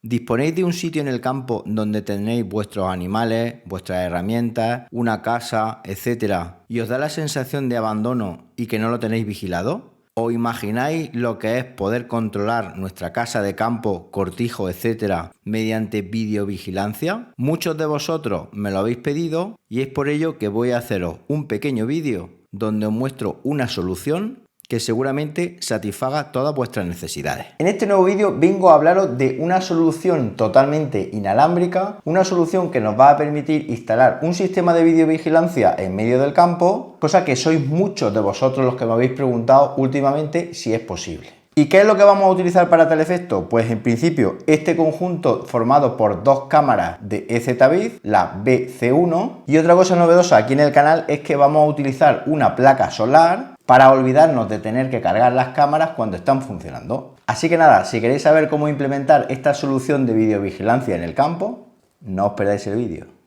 ¿Disponéis de un sitio en el campo donde tenéis vuestros animales, vuestras herramientas, una casa, etcétera, y os da la sensación de abandono y que no lo tenéis vigilado? ¿Os imagináis lo que es poder controlar nuestra casa de campo, cortijo, etcétera, mediante videovigilancia? Muchos de vosotros me lo habéis pedido y es por ello que voy a haceros un pequeño vídeo donde os muestro una solución que seguramente satisfaga todas vuestras necesidades. En este nuevo vídeo vengo a hablaros de una solución totalmente inalámbrica, una solución que nos va a permitir instalar un sistema de videovigilancia en medio del campo, cosa que sois muchos de vosotros los que me habéis preguntado últimamente si es posible. ¿Y qué es lo que vamos a utilizar para tal efecto? Pues en principio este conjunto formado por dos cámaras de EZVIZ, la BC1, y otra cosa novedosa aquí en el canal es que vamos a utilizar una placa solar para olvidarnos de tener que cargar las cámaras cuando están funcionando. Así que nada, si queréis saber cómo implementar esta solución de videovigilancia en el campo, no os perdáis el vídeo.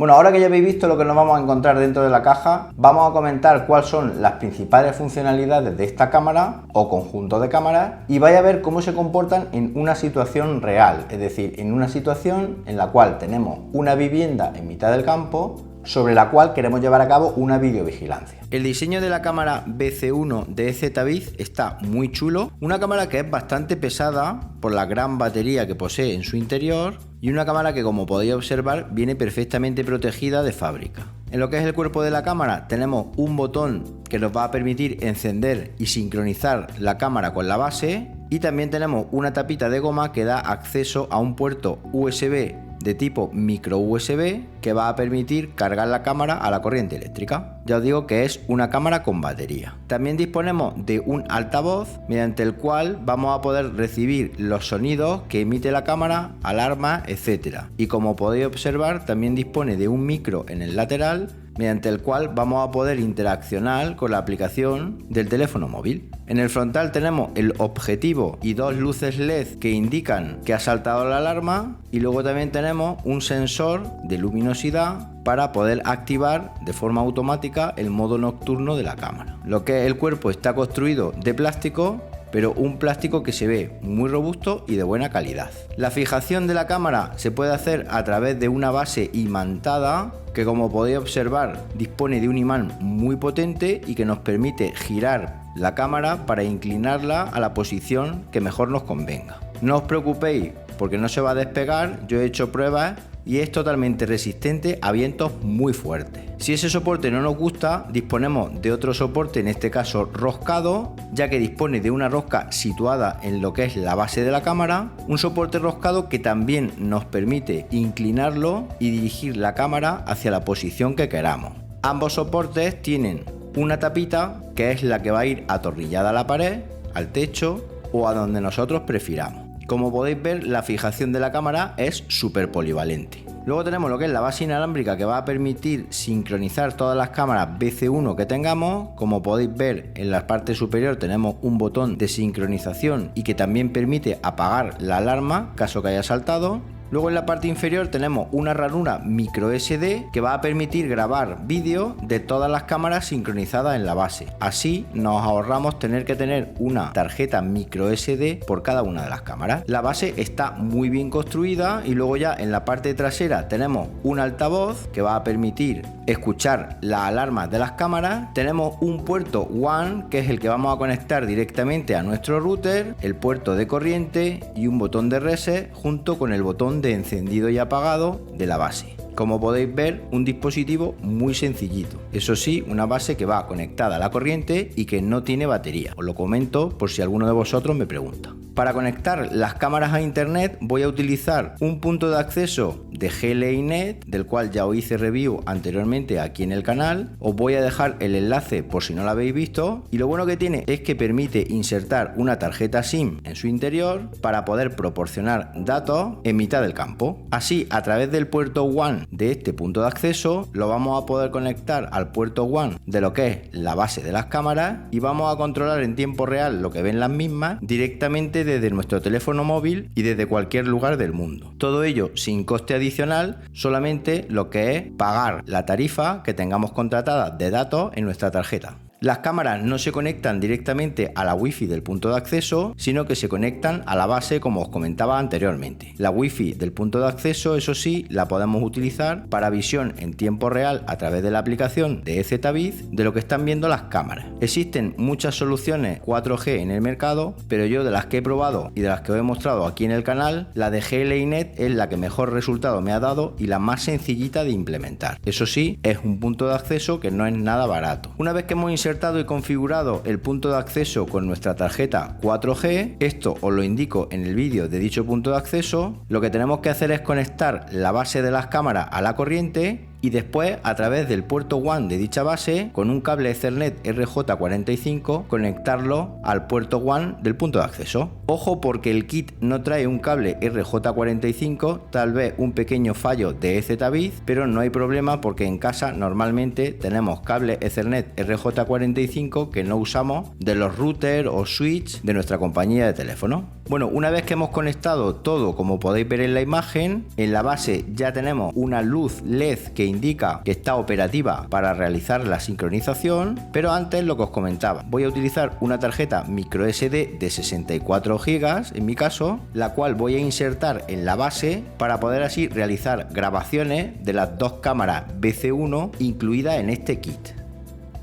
Bueno, ahora que ya habéis visto lo que nos vamos a encontrar dentro de la caja, vamos a comentar cuáles son las principales funcionalidades de esta cámara o conjunto de cámaras y vais a ver cómo se comportan en una situación real, es decir, en una situación en la cual tenemos una vivienda en mitad del campo sobre la cual queremos llevar a cabo una videovigilancia. El diseño de la cámara BC1 de EZVIZ está muy chulo, una cámara que es bastante pesada por la gran batería que posee en su interior y una cámara que, como podéis observar, viene perfectamente protegida de fábrica. En lo que es el cuerpo de la cámara tenemos un botón que nos va a permitir encender y sincronizar la cámara con la base y también tenemos una tapita de goma que da acceso a un puerto USB de tipo micro USB que va a permitir cargar la cámara a la corriente eléctrica. Ya os digo que es una cámara con batería. También disponemos de un altavoz mediante el cual vamos a poder recibir los sonidos que emite la cámara, alarmas, etc. Y como podéis observar, también dispone de un micro en el lateral mediante el cual vamos a poder interaccionar con la aplicación del teléfono móvil. En el frontal tenemos el objetivo y dos luces LED que indican que ha saltado la alarma y luego también tenemos un sensor de luminosidad para poder activar de forma automática el modo nocturno de la cámara. Lo que el cuerpo está construido de plástico, pero un plástico que se ve muy robusto y de buena calidad. La fijación de la cámara se puede hacer a través de una base imantada que, como podéis observar, dispone de un imán muy potente y que nos permite girar la cámara para inclinarla a la posición que mejor nos convenga. No os preocupéis porque no se va a despegar, yo he hecho pruebas y es totalmente resistente a vientos muy fuertes. Si ese soporte no nos gusta, disponemos de otro soporte, en este caso roscado, ya que dispone de una rosca situada en lo que es la base de la cámara, un soporte roscado que también nos permite inclinarlo y dirigir la cámara hacia la posición que queramos. Ambos soportes tienen una tapita que es la que va a ir atornillada a la pared, al techo o a donde nosotros prefiramos. Como podéis ver, la fijación de la cámara es súper polivalente. Luego tenemos lo que es la base inalámbrica que va a permitir sincronizar todas las cámaras BC1 que tengamos. Como podéis ver, en la parte superior tenemos un botón de sincronización y que también permite apagar la alarma caso que haya saltado. Luego en la parte inferior tenemos una ranura micro SD que va a permitir grabar vídeo de todas las cámaras sincronizadas en la base. Así nos ahorramos tener que tener una tarjeta micro SD por cada una de las cámaras. La base está muy bien construida y luego ya en la parte trasera tenemos un altavoz que va a permitir escuchar las alarmas de las cámaras. Tenemos un puerto WAN que es el que vamos a conectar directamente a nuestro router, el puerto de corriente y un botón de reset junto con el botón de encendido y apagado de la base. Como podéis ver, un dispositivo muy sencillito. Eso sí, una base que va conectada a la corriente y que no tiene batería. Os lo comento por si alguno de vosotros me pregunta. Para conectar las cámaras a internet voy a utilizar un punto de acceso de GLINet, del cual ya os hice review anteriormente aquí en el canal. Os voy a dejar el enlace por si no lo habéis visto, y lo bueno que tiene es que permite insertar una tarjeta SIM en su interior para poder proporcionar datos en mitad del campo. Así, a través del puerto WAN de este punto de acceso lo vamos a poder conectar al puerto WAN de lo que es la base de las cámaras y vamos a controlar en tiempo real lo que ven las mismas directamente desde nuestro teléfono móvil y desde cualquier lugar del mundo. Todo ello sin coste adicional, solamente lo que es pagar la tarifa que tengamos contratada de datos en nuestra tarjeta. Las cámaras no se conectan directamente a la Wi-Fi del punto de acceso, sino que se conectan a la base, como os comentaba anteriormente. La Wi-Fi del punto de acceso, eso sí, la podemos utilizar para visión en tiempo real a través de la aplicación de EZVIZ de lo que están viendo las cámaras. Existen muchas soluciones 4G en el mercado, pero yo de las que he probado y de las que os he mostrado aquí en el canal, la de GLINet es la que mejor resultado me ha dado y la más sencillita de implementar. Eso sí, es un punto de acceso que no es nada barato. Una vez que hemos insertado y configurado el punto de acceso con nuestra tarjeta 4G, esto os lo indico en el vídeo de dicho punto de acceso, lo que tenemos que hacer es conectar la base de las cámaras a la corriente y después, a través del puerto WAN de dicha base, con un cable Ethernet RJ45, conectarlo al puerto WAN del punto de acceso. Ojo, porque el kit no trae un cable RJ45, tal vez un pequeño fallo de EZVIZ, pero no hay problema porque en casa normalmente tenemos cable Ethernet RJ45 que no usamos de los routers o switch de nuestra compañía de teléfono. Bueno, una vez que hemos conectado todo, como podéis ver en la imagen, en la base ya tenemos una luz LED que indica que está operativa para realizar la sincronización, pero antes lo que os comentaba, voy a utilizar una tarjeta microSD de 64 GB en mi caso, la cual voy a insertar en la base para poder así realizar grabaciones de las dos cámaras BC1 incluidas en este kit.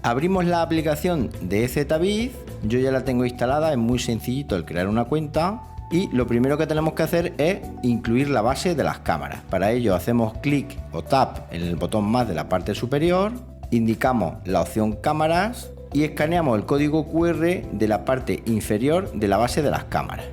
Abrimos la aplicación de EZVIZ, yo ya la tengo instalada, es muy sencillito el crear una cuenta. Y lo primero que tenemos que hacer es incluir la base de las cámaras. Para ello hacemos clic o tap en el botón más de la parte superior, indicamos la opción cámaras y escaneamos el código QR de la parte inferior de la base de las cámaras.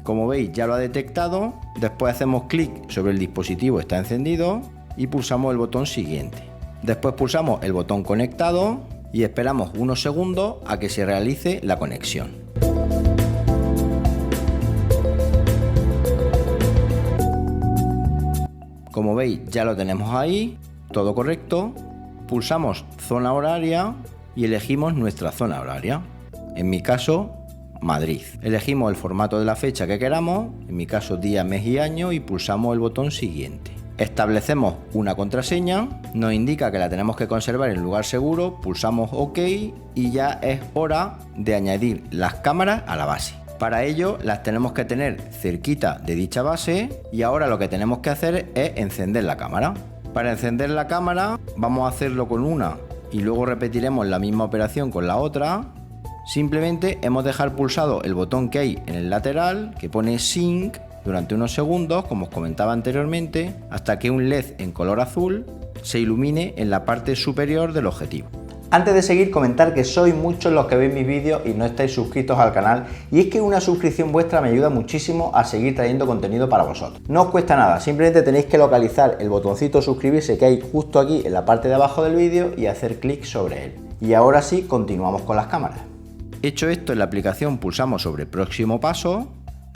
Como veis, ya lo ha detectado. Después hacemos clic sobre el dispositivo está encendido y pulsamos el botón siguiente. Después pulsamos el botón conectado y esperamos unos segundos a que se realice la conexión. Como veis, ya lo tenemos ahí, todo correcto. Pulsamos zona horaria y elegimos nuestra zona horaria. En mi caso, Madrid. Elegimos el formato de la fecha que queramos, en mi caso día, mes y año, y pulsamos el botón siguiente. Establecemos una contraseña, nos indica que la tenemos que conservar en lugar seguro, pulsamos OK y ya es hora de añadir las cámaras a la base. Para ello las tenemos que tener cerquita de dicha base y ahora lo que tenemos que hacer es encender la cámara. Para encender la cámara vamos a hacerlo con una y luego repetiremos la misma operación con la otra. Simplemente hemos de dejar pulsado el botón que hay en el lateral que pone Sync durante unos segundos, como os comentaba anteriormente, hasta que un LED en color azul se ilumine en la parte superior del objetivo. Antes de seguir, comentar que sois muchos los que veis mis vídeos y no estáis suscritos al canal, y es que una suscripción vuestra me ayuda muchísimo a seguir trayendo contenido para vosotros. No os cuesta nada, simplemente tenéis que localizar el botoncito suscribirse que hay justo aquí en la parte de abajo del vídeo y hacer clic sobre él. Y ahora sí, continuamos con las cámaras. Hecho esto, en la aplicación pulsamos sobre próximo paso,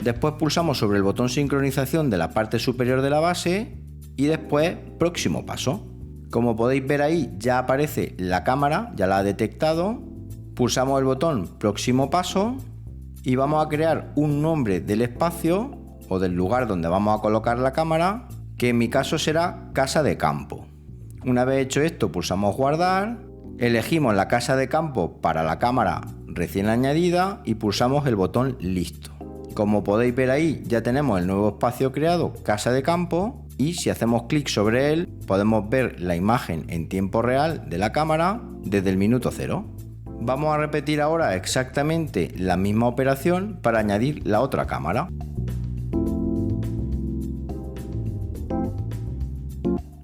después pulsamos sobre el botón sincronización de la parte superior de la base y después próximo paso. Como podéis ver ahí, ya aparece la cámara, ya la ha detectado. Pulsamos el botón próximo paso y vamos a crear un nombre del espacio o del lugar donde vamos a colocar la cámara, que en mi caso será casa de campo. Una vez hecho esto, pulsamos guardar, elegimos la casa de campo para la cámara recién añadida y pulsamos el botón listo. Como podéis ver ahí, ya tenemos el nuevo espacio creado, casa de campo, y si hacemos clic sobre él podemos ver la imagen en tiempo real de la cámara desde el minuto 0. Vamos a repetir ahora exactamente la misma operación para añadir la otra cámara.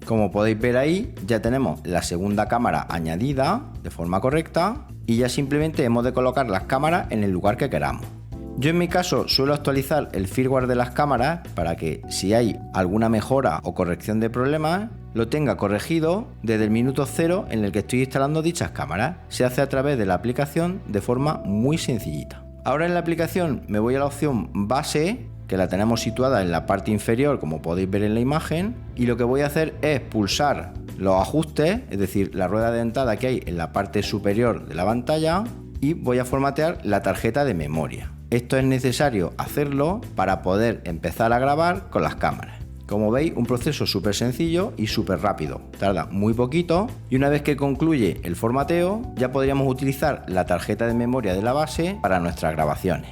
Como podéis ver ahí, ya tenemos la segunda cámara añadida de forma correcta y ya simplemente hemos de colocar las cámaras en el lugar que queramos. Yo en mi caso suelo actualizar el firmware de las cámaras para que si hay alguna mejora o corrección de problemas lo tenga corregido desde el minuto 0 en el que estoy instalando dichas cámaras. Se hace a través de la aplicación de forma muy sencillita. Ahora en la aplicación me voy a la opción base, que la tenemos situada en la parte inferior como podéis ver en la imagen, y lo que voy a hacer es pulsar los ajustes, es decir, la rueda de entrada que hay en la parte superior de la pantalla, y voy a formatear la tarjeta de memoria. Esto es necesario hacerlo para poder empezar a grabar con las cámaras. Como veis, un proceso súper sencillo y súper rápido, tarda muy poquito, y una vez que concluye el formateo ya podríamos utilizar la tarjeta de memoria de la base para nuestras grabaciones.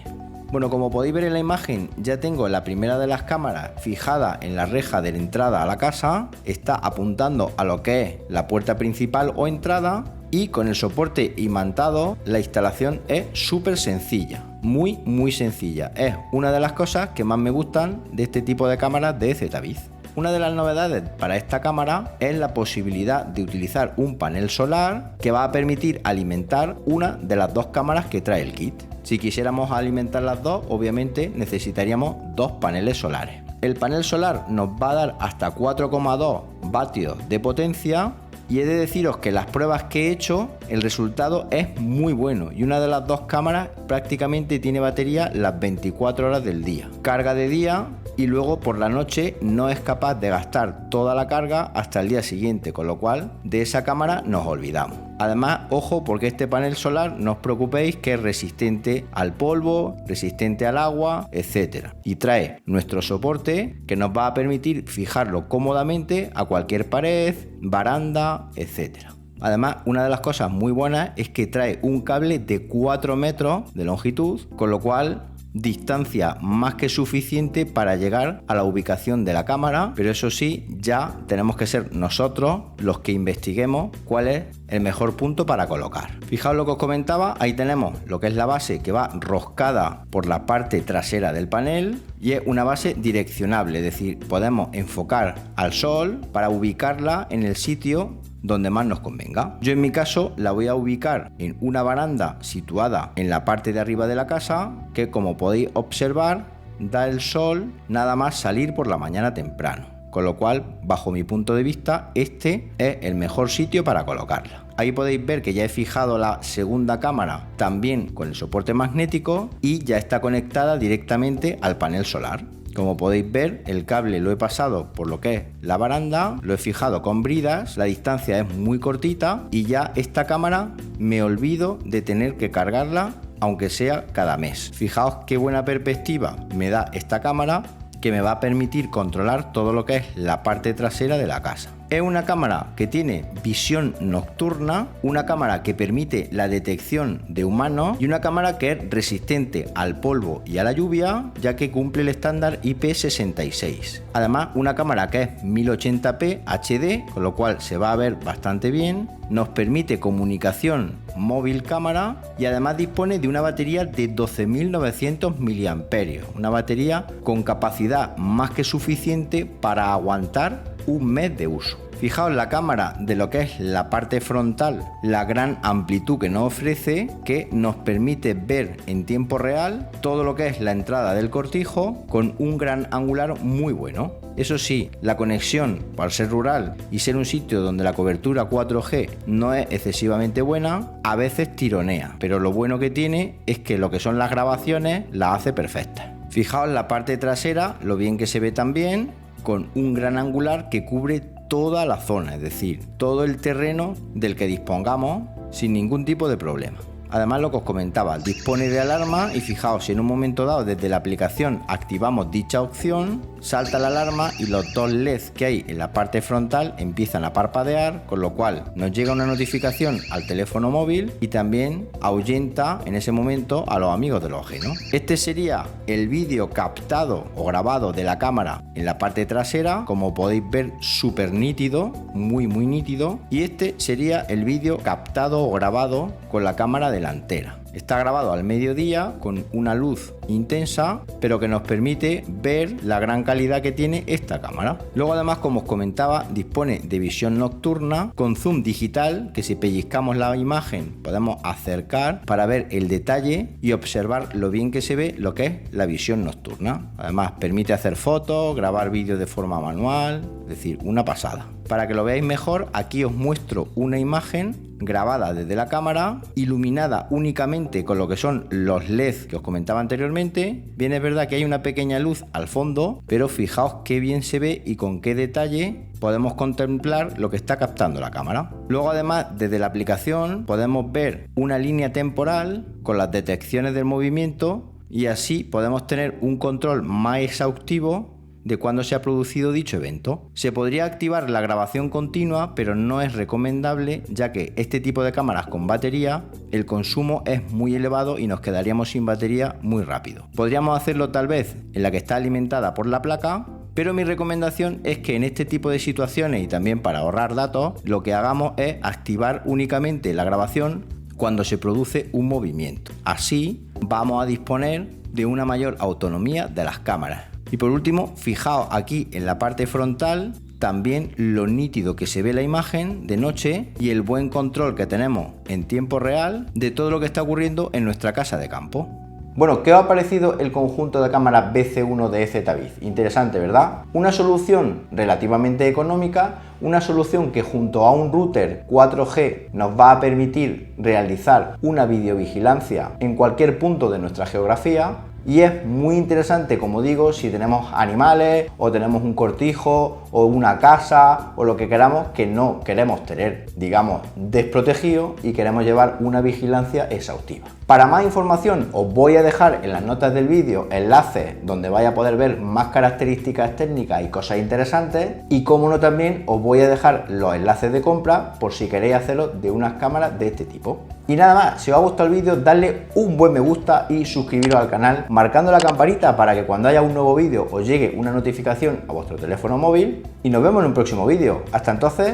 Bueno, como podéis ver en la imagen, ya tengo la primera de las cámaras fijada en la reja de la entrada a la casa, está apuntando a lo que es la puerta principal o entrada, y con el soporte imantado la instalación es súper sencilla, muy sencilla. Es una de las cosas que más me gustan de este tipo de cámaras de ZVIZ. Una de las novedades para esta cámara es la posibilidad de utilizar un panel solar que va a permitir alimentar una de las dos cámaras que trae el kit. Si quisiéramos alimentar las dos, obviamente necesitaríamos dos paneles solares. El panel solar nos va a dar hasta 4,2 vatios de potencia. Y he de deciros que las pruebas que he hecho, el resultado es muy bueno y una de las dos cámaras prácticamente tiene batería las 24 horas del día. Carga de día y luego por la noche no es capaz de gastar toda la carga hasta el día siguiente, con lo cual de esa cámara nos olvidamos. Además, ojo, porque este panel solar no os preocupéis que es resistente al polvo, resistente al agua, etcétera. Y trae nuestro soporte que nos va a permitir fijarlo cómodamente a cualquier pared, baranda, etcétera. Además, una de las cosas muy buenas es que trae un cable de 4 metros de longitud, con lo cual distancia más que suficiente para llegar a la ubicación de la cámara, pero eso sí, ya tenemos que ser nosotros los que investiguemos cuál es el mejor punto para colocar. Fijaos lo que os comentaba, ahí tenemos lo que es la base que va roscada por la parte trasera del panel y es una base direccionable, es decir, podemos enfocar al sol para ubicarla en el sitio donde más nos convenga. Yo en mi caso la voy a ubicar en una baranda situada en la parte de arriba de la casa que, como podéis observar, da el sol nada más salir por la mañana temprano, con lo cual bajo mi punto de vista este es el mejor sitio para colocarla. Ahí podéis ver que ya he fijado la segunda cámara también con el soporte magnético y ya está conectada directamente al panel solar. Como podéis ver, el cable lo he pasado por lo que es la baranda, lo he fijado con bridas, la distancia es muy cortita y ya esta cámara me olvido de tener que cargarla, aunque sea cada mes. Fijaos qué buena perspectiva me da esta cámara, que me va a permitir controlar todo lo que es la parte trasera de la casa. Es una cámara que tiene visión nocturna, una cámara que permite la detección de humanos y una cámara que es resistente al polvo y a la lluvia, ya que cumple el estándar IP66. Además, una cámara que es 1080p HD, con lo cual se va a ver bastante bien, nos permite comunicación móvil cámara y además dispone de una batería de 12.900 mAh, una batería con capacidad más que suficiente para aguantar un mes de uso. Fijaos la cámara de lo que es la parte frontal, la gran amplitud que nos ofrece, que nos permite ver en tiempo real todo lo que es la entrada del cortijo con un gran angular muy bueno. Eso sí, la conexión, al ser rural y ser un sitio donde la cobertura 4G no es excesivamente buena, a veces tironea, pero lo bueno que tiene es que lo que son las grabaciones las hace perfectas. Fijaos la parte trasera, lo bien que se ve también, con un gran angular que cubre toda la zona, es decir, todo el terreno del que dispongamos sin ningún tipo de problema. Además, lo que os comentaba, dispone de alarma y fijaos, si en un momento dado desde la aplicación activamos dicha opción, salta la alarma y los dos LEDs que hay en la parte frontal empiezan a parpadear, con lo cual nos llega una notificación al teléfono móvil y también ahuyenta en ese momento a los amigos de lo ajeno. Este sería el vídeo captado o grabado de la cámara en la parte trasera, como podéis ver, súper nítido, muy nítido, y este sería el vídeo captado o grabado con la cámara delantera. Está grabado al mediodía con una luz intensa, pero que nos permite ver la gran calidad que tiene esta cámara. Luego además, como os comentaba, dispone de visión nocturna con zoom digital, que si pellizcamos la imagen podemos acercar para ver el detalle y observar lo bien que se ve lo que es la visión nocturna. Además permite hacer fotos, grabar vídeos de forma manual, es decir, una pasada. Para que lo veáis mejor, aquí os muestro una imagen grabada desde la cámara, iluminada únicamente con lo que son los LEDs que os comentaba anteriormente. Bien, es verdad que hay una pequeña luz al fondo, pero fijaos qué bien se ve y con qué detalle podemos contemplar lo que está captando la cámara. Luego además, desde la aplicación podemos ver una línea temporal con las detecciones del movimiento y así podemos tener un control más exhaustivo de cuándo se ha producido dicho evento. Se podría activar la grabación continua, pero no es recomendable, ya que este tipo de cámaras con batería, el consumo es muy elevado y nos quedaríamos sin batería muy rápido. Podríamos hacerlo tal vez en la que está alimentada por la placa, pero mi recomendación es que en este tipo de situaciones y también para ahorrar datos, lo que hagamos es activar únicamente la grabación cuando se produce un movimiento. Así vamos a disponer de una mayor autonomía de las cámaras. Y por último, fijaos aquí en la parte frontal también lo nítido que se ve la imagen de noche y el buen control que tenemos en tiempo real de todo lo que está ocurriendo en nuestra casa de campo. Bueno, ¿qué os ha parecido el conjunto de cámaras BC1 de EZViz? Interesante, ¿verdad? Una solución relativamente económica, una solución que junto a un router 4G nos va a permitir realizar una videovigilancia en cualquier punto de nuestra geografía. Y es muy interesante, como digo, si tenemos animales o tenemos un cortijo o una casa o lo que queramos que no queremos tener, digamos, desprotegido y queremos llevar una vigilancia exhaustiva. Para más información os voy a dejar en las notas del vídeo enlaces donde vais a poder ver más características técnicas y cosas interesantes, y como no también os voy a dejar los enlaces de compra por si queréis hacerlo de unas cámaras de este tipo. Y nada más, si os ha gustado el vídeo, dadle un buen me gusta y suscribiros al canal marcando la campanita para que cuando haya un nuevo vídeo os llegue una notificación a vuestro teléfono móvil, y nos vemos en un próximo vídeo. Hasta entonces,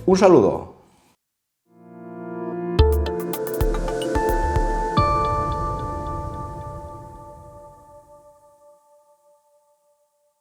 un saludo.